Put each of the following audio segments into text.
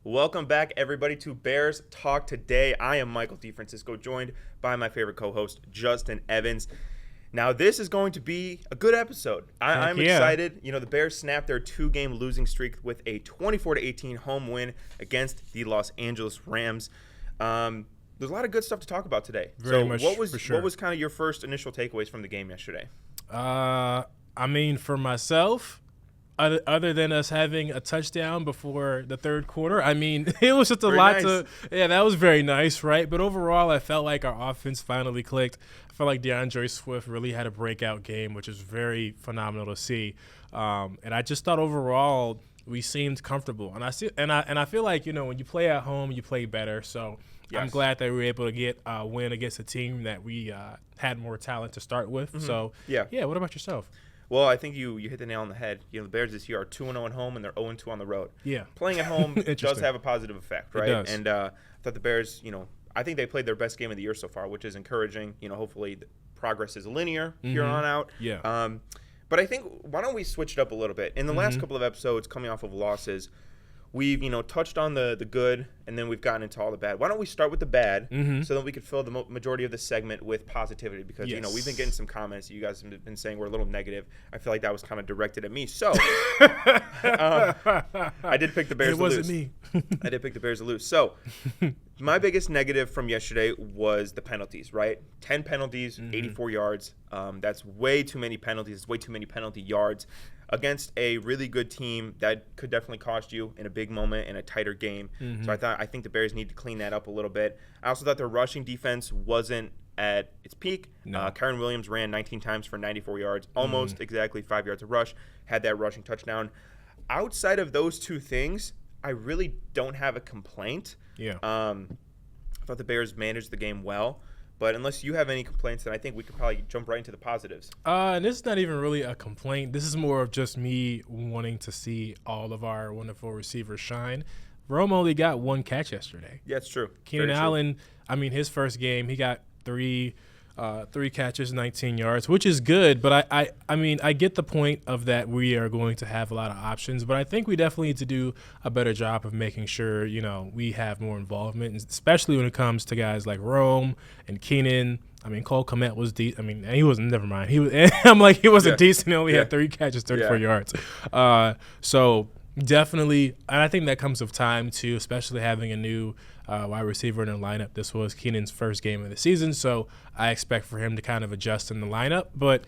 Welcome back, everybody, to Bears Talk Today. I am Michael DeFrancisco, joined by my favorite co-host, Justin Evans. Now, this is going to be a good episode. I'm excited. You know, the Bears snapped their two-game losing streak with a 24-18 home win against the Los Angeles Rams. There's a lot of good stuff to talk about today. What was kind of your first initial takeaways from the game yesterday? For myself, other than us having a touchdown before the third quarter, it was just that was very nice, right? But overall, I felt like our offense finally clicked. I felt like DeAndre Swift really had a breakout game, which is very phenomenal to see. And I just thought overall we seemed comfortable. And I feel like, when you play at home, you play better. So yes. I'm glad that we were able to get a win against a team that we had more talent to start with. Mm-hmm. So, yeah, what about yourself? Well, I think you hit the nail on the head. The Bears this year are 2-0 at home and they're 0-2 on the road. Yeah. Playing at home does have a positive effect, right? It does. And I thought the Bears, I think they played their best game of the year so far, which is encouraging. Hopefully the progress is linear here on out. Yeah. But I think, why don't we switch it up a little bit? In the last couple of episodes coming off of losses, we've, touched on the good, and then we've gotten into all the bad. Why don't we start with the bad so that we could fill the majority of the segment with positivity? Because, we've been getting some comments. You guys have been saying we're a little negative. I feel like that was kind of directed at me. So I did pick the Bears to lose. It wasn't me. I did pick the Bears to lose. So my biggest negative from yesterday was the penalties, right? 10 penalties, 84 yards. That's way too many penalties. It's way too many penalty yards against a really good team that could definitely cost you in a big moment in a tighter game. So I think the Bears need to clean that up a little bit. I also thought their rushing defense wasn't at its peak. No. Kyren Williams ran 19 times for 94 yards, almost exactly 5 yards of rush, had that rushing touchdown. Outside of those two things, I really don't have a complaint. Yeah. I thought the Bears managed the game well. But unless you have any complaints, then I think we could probably jump right into the positives. And this is not even really a complaint. This is more of just me wanting to see all of our wonderful receivers shine. Rome only got one catch yesterday. Yeah, it's true. Keenan Allen, his first game, he got three catches, 19 yards, which is good. But I get the point of that we are going to have a lot of options. But I think we definitely need to do a better job of making sure, we have more involvement, especially when it comes to guys like Rome and Keenan. Cole Kmet was decent. He wasn't. Never mind. He was. He wasn't decent. He only had 3 catches, 34 yards. So definitely, and I think that comes with time too, especially having a new wide receiver in the lineup. This was Keenan's first game of the season, so I expect for him to kind of adjust in the lineup. But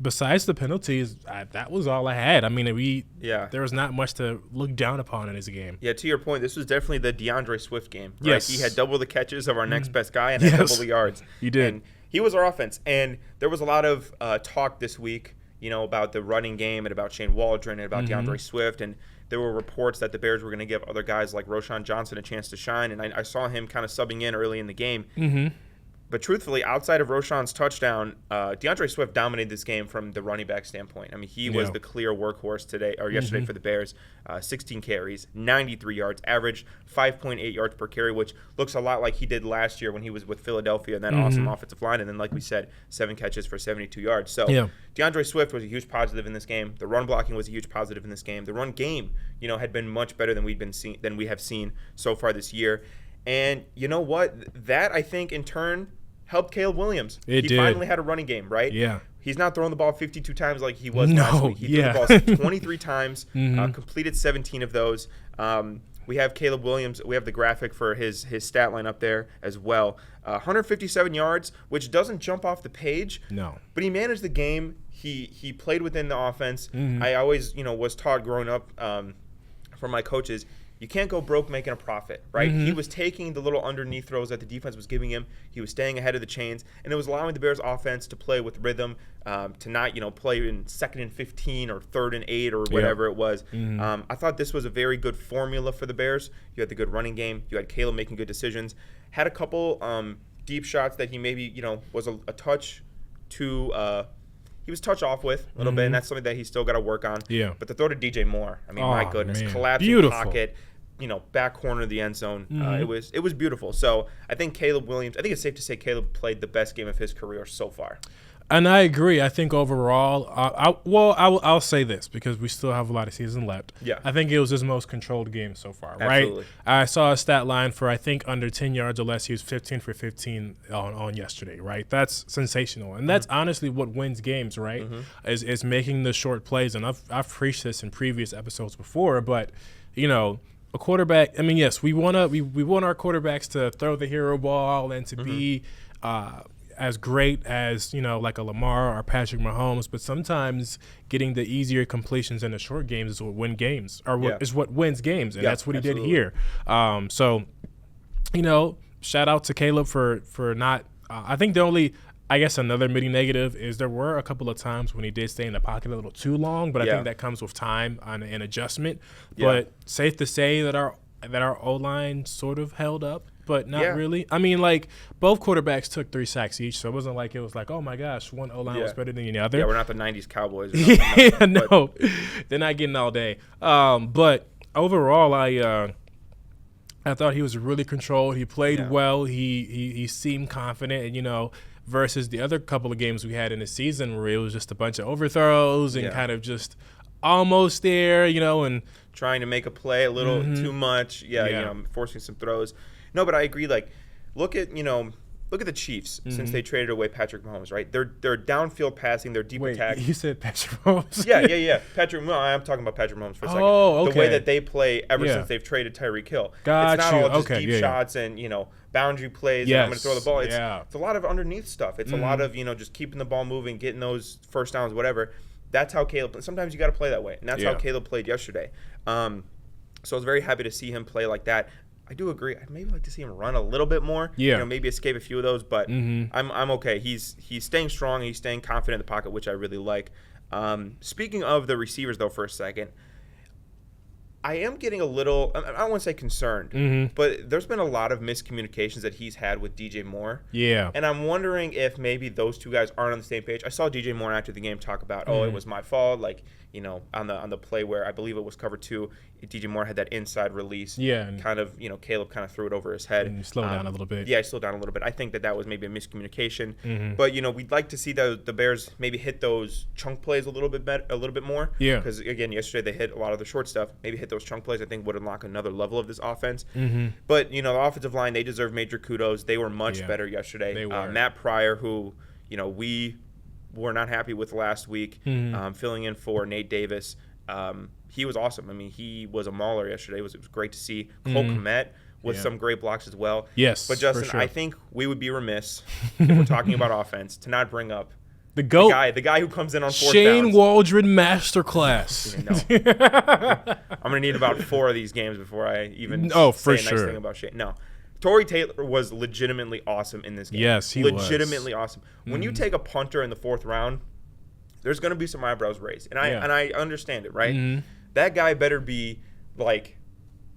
besides the penalties, that was all I had. There was not much to look down upon in his game. Yeah, to your point, this was definitely the DeAndre Swift game. Right? Yes. He had double the catches of our next best guy and had double the yards. He did. And he was our offense. And there was a lot of talk this week, about the running game and about Shane Waldron and about DeAndre Swift. And there were reports that the Bears were going to give other guys like Roschon Johnson a chance to shine. And I saw him kind of subbing in early in the game. But truthfully, outside of Roschon's touchdown, DeAndre Swift dominated this game from the running back standpoint. He was the clear workhorse yesterday for the Bears. 16 carries, 93 yards, averaged 5.8 yards per carry, which looks a lot like he did last year when he was with Philadelphia and that awesome offensive line. And then, like we said, 7 catches for 72 yards. So DeAndre Swift was a huge positive in this game. The run blocking was a huge positive in this game. The run game, had been much better than we have seen so far this year. And you know what? That, I think, in turn, helped Caleb Williams. He finally had a running game, right? Yeah. He's not throwing the ball 52 times like he was last week. He threw the ball 23 times, completed 17 of those. We have Caleb Williams. We have the graphic for his stat line up there as well. 157 yards, which doesn't jump off the page. No. But he managed the game. He played within the offense. I always, was taught growing up from my coaches, you can't go broke making a profit, right? He was taking the little underneath throws that the defense was giving him. He was staying ahead of the chains, and it was allowing the Bears offense to play with rhythm, to not, play in 2nd and 15 or 3rd and 8 or whatever it was. I thought this was a very good formula for the Bears. You had the good running game. You had Caleb making good decisions. Had a couple deep shots that he maybe, was a touch too he was touch off with a little bit, and that's something that he's still got to work on. Yeah. But the throw to DJ Moore, my goodness, man. collapsing Beautiful. pocket, back corner of the end zone. It was beautiful. So I think it's safe to say Caleb played the best game of his career so far. And I agree. I think overall, I'll say this because we still have a lot of season left. Yeah. I think it was his most controlled game so far, Absolutely. right? I saw a stat line for, I think, under 10 yards or less. He was 15 for 15 on yesterday, right? That's sensational. And that's honestly what wins games, right? Is making the short plays. And I've preached this in previous episodes before, but, a quarterback, I mean, yes, we want our quarterbacks to throw the hero ball and to be as great as, like a Lamar or Patrick Mahomes, but sometimes getting the easier completions in the short games is what wins games, is what wins games, and that's what he did here. So, shout out to Caleb for not. I think the only, I guess, another mini negative is there were a couple of times when he did stay in the pocket a little too long, but I think that comes with time and adjustment. But safe to say that our O-line sort of held up, but not really. I mean, like, both quarterbacks took 3 sacks each, so it wasn't like it was like, oh my gosh, one O-line was better than the other. Yeah, we're not the 90s Cowboys. No, they're not getting all day. But overall, I thought he was really controlled. He played well. He seemed confident, and versus the other couple of games we had in the season where it was just a bunch of overthrows and kind of just almost there, and trying to make a play a little too much. Forcing some throws. No, but I agree. Like, look at the Chiefs since they traded away Patrick Mahomes, right? They're downfield passing, they're deep attack. You said Patrick Mahomes? Yeah. Patrick. No, I'm talking about Patrick Mahomes for a second. Oh, okay. The way that they play ever since they've traded Tyreek Hill. It's not all just deep shots and boundary plays. Yes. And I'm going to throw the ball. It's a lot of underneath stuff. It's a lot of just keeping the ball moving, getting those first downs, whatever. That's how Caleb. Sometimes you got to play that way, and that's how Caleb played yesterday. So I was very happy to see him play like that. I do agree. I'd maybe like to see him run a little bit more. Yeah. Maybe escape a few of those, but I'm okay. He's staying strong. He's staying confident in the pocket, which I really like. Speaking of the receivers, though, for a second, I am getting a little, I don't want to say concerned, but there's been a lot of miscommunications that he's had with DJ Moore. Yeah. And I'm wondering if maybe those two guys aren't on the same page. I saw DJ Moore after the game talk about, it was my fault. Like, on the play where I believe it was cover 2, DJ Moore had that inside release. Yeah. And kind of, Caleb kind of threw it over his head. And slowed down a little bit. Yeah, he slowed down a little bit. I think that was maybe a miscommunication. But, we'd like to see the Bears maybe hit those chunk plays a little bit more. Yeah. Because, again, yesterday they hit a lot of the short stuff. Maybe hit those chunk plays, I think, would unlock another level of this offense. But, the offensive line, they deserve major kudos. They were much better yesterday. They were. Matt Pryor, who, we were not happy with last week, filling in for Nate Davis. He was awesome. I mean, he was a mauler yesterday. It was great to see. Cole Kmet with some great blocks as well. Yes, but Justin, for sure. I think we would be remiss if we're talking about offense to not bring up the GOAT, the guy who comes in on fourth Shane downs. Waldron masterclass. I'm gonna need about 4 of these games before I even say a nice thing about Shane. No. Torrey Taylor was legitimately awesome in this game. Yes, he was. Legitimately awesome. When you take a punter in the 4th round, there's going to be some eyebrows raised. And I understand it, right? That guy better be like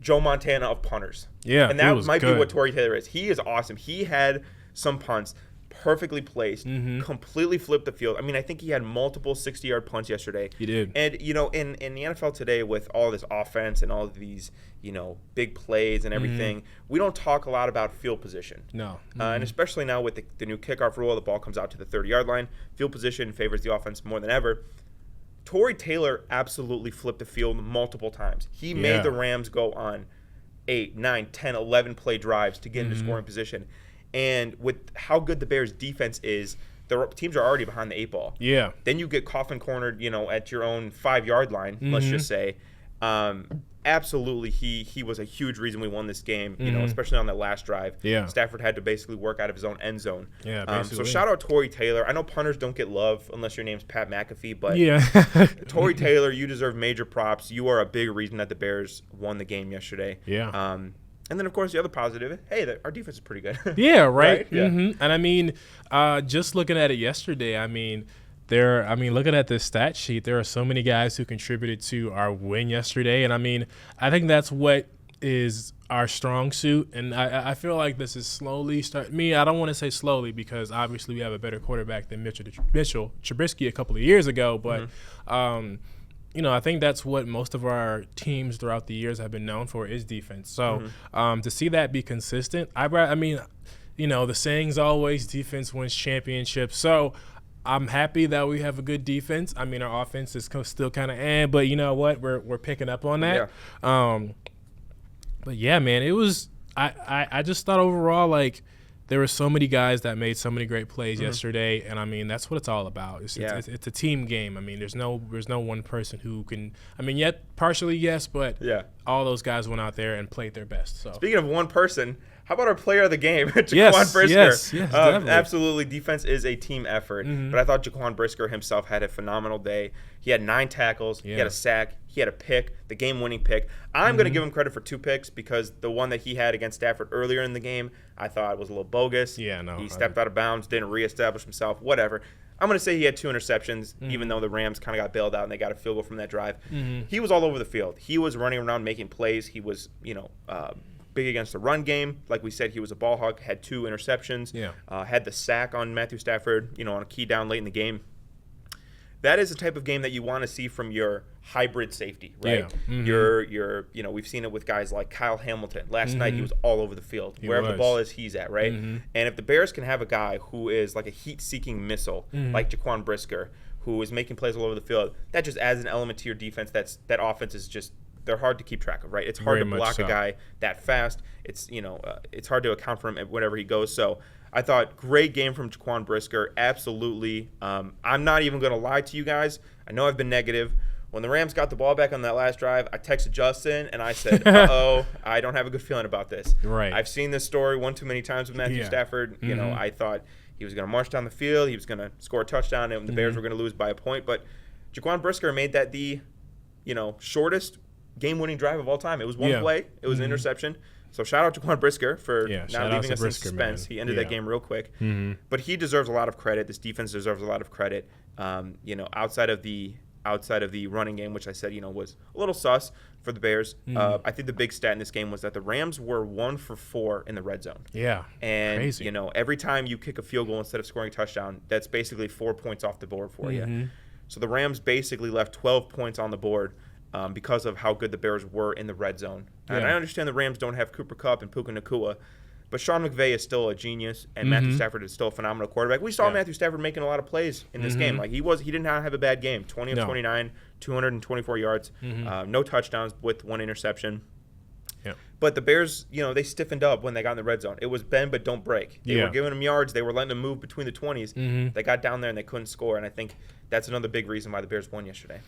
Joe Montana of punters. Yeah, and that might be what Torrey Taylor is. He is awesome. He had some punts perfectly placed, completely flipped the field. I mean, I think he had multiple 60-yard punts yesterday. He did. And, in the NFL today with all this offense and all of these, big plays and everything, we don't talk a lot about field position. No. And especially now with the new kickoff rule, the ball comes out to the 30-yard line. Field position favors the offense more than ever. Torrey Taylor absolutely flipped the field multiple times. He made the Rams go on 8, 9, 10, 11 play drives to get into scoring position. And with how good the Bears' defense is, the teams are already behind the 8 ball. Yeah. Then you get coffin cornered, at your own 5-yard line, let's just say. Absolutely, he was a huge reason we won this game, especially on that last drive. Yeah. Stafford had to basically work out of his own end zone. Yeah, so shout out Torrey Taylor. I know punters don't get love unless your name's Pat McAfee, but Torrey Taylor, you deserve major props. You are a big reason that the Bears won the game yesterday. Yeah. And then, of course, the other positive, hey, our defense is pretty good. Yeah, right? Yeah. And, I mean, just looking at it yesterday, looking at this stat sheet, there are so many guys who contributed to our win yesterday. And, I think that's what is our strong suit. And I feel like this is slowly I don't want to say slowly because, obviously, we have a better quarterback than Mitchell Trubisky a couple of years ago. But, I think that's what most of our teams throughout the years have been known for is defense. So to see that be consistent, the saying's always defense wins championships. So I'm happy that we have a good defense. I mean, our offense is still kind of but you know what? We're picking up on that. Yeah. But yeah, man, it was. I just thought overall, like, there were so many guys that made so many great plays yesterday, and I mean that's what it's all about. It's a team game. I mean, there's no one person who can. I mean, yet partially yes, but all those guys went out there and played their best. So speaking of one person, how about our player of the game, Jaquan Brisker? Yes, definitely. Absolutely, defense is a team effort. But I thought Jaquan Brisker himself had a phenomenal day. He had 9 tackles. He had a sack. He had a pick, the game-winning pick. I'm going to give him credit for 2 picks because the one that he had against Stafford earlier in the game, I thought was a little bogus. Yeah, no. He stepped out of bounds, didn't reestablish himself, whatever. I'm going to say he had 2 interceptions, even though the Rams kind of got bailed out and they got a field goal from that drive. He was all over the field. He was running around making plays. He was, big against the run game. Like we said, he was a ball hawk, had 2 interceptions, had the sack on Matthew Stafford, on a key down late in the game. That is the type of game that you want to see from your hybrid safety, right? Yeah. We've seen it with guys like Kyle Hamilton. Last night he was all over the field. Wherever the ball is, he's at, right? And if the Bears can have a guy who is like a heat-seeking missile, like Jaquan Brisker, who is making plays all over the field, that just adds an element to your defense. That offense is just, they're hard to keep track of, right? It's hard to block a guy that fast. It's it's hard to account for him whenever he goes. So I thought great game from Jaquan Brisker. Absolutely. I'm not even going to lie to you guys. I know I've been negative. When the Rams got the ball back on that last drive, I texted Justin and I said, "Uh-oh, I don't have a good feeling about this." Right. I've seen this story one too many times with Matthew Stafford. I thought he was going to march down the field. He was going to score a touchdown, and the Bears were going to lose by a point. But Jaquan Brisker made that the shortest game-winning drive of all time. It was one play. It was an interception. So shout out to Jaquan Brisker for not leaving us in suspense. Man. He ended that game real quick. But he deserves a lot of credit. This defense deserves a lot of credit. Outside of the running game, which I said was a little sus for the Bears. I think the big stat in this game was that the Rams were 1 for 4 in the red zone. Yeah, and crazy. Every time you kick a field goal instead of scoring a touchdown, that's basically 4 points off the board for you. So the Rams basically left 12 points on the board. Because of how good the Bears were in the red zone. And I understand the Rams don't have Cooper Kupp and Puka Nacua, but Sean McVay is still a genius, and Matthew Stafford is still a phenomenal quarterback. We saw Matthew Stafford making a lot of plays in this game. Like he did not have a bad game. 20 of 29, 224 yards, no touchdowns with 1 interception. Yeah. But the Bears, they stiffened up when they got in the red zone. It was bend but don't break. They were giving them yards. They were letting them move between the 20s. They got down there and they couldn't score, and I think that's another big reason why the Bears won yesterday.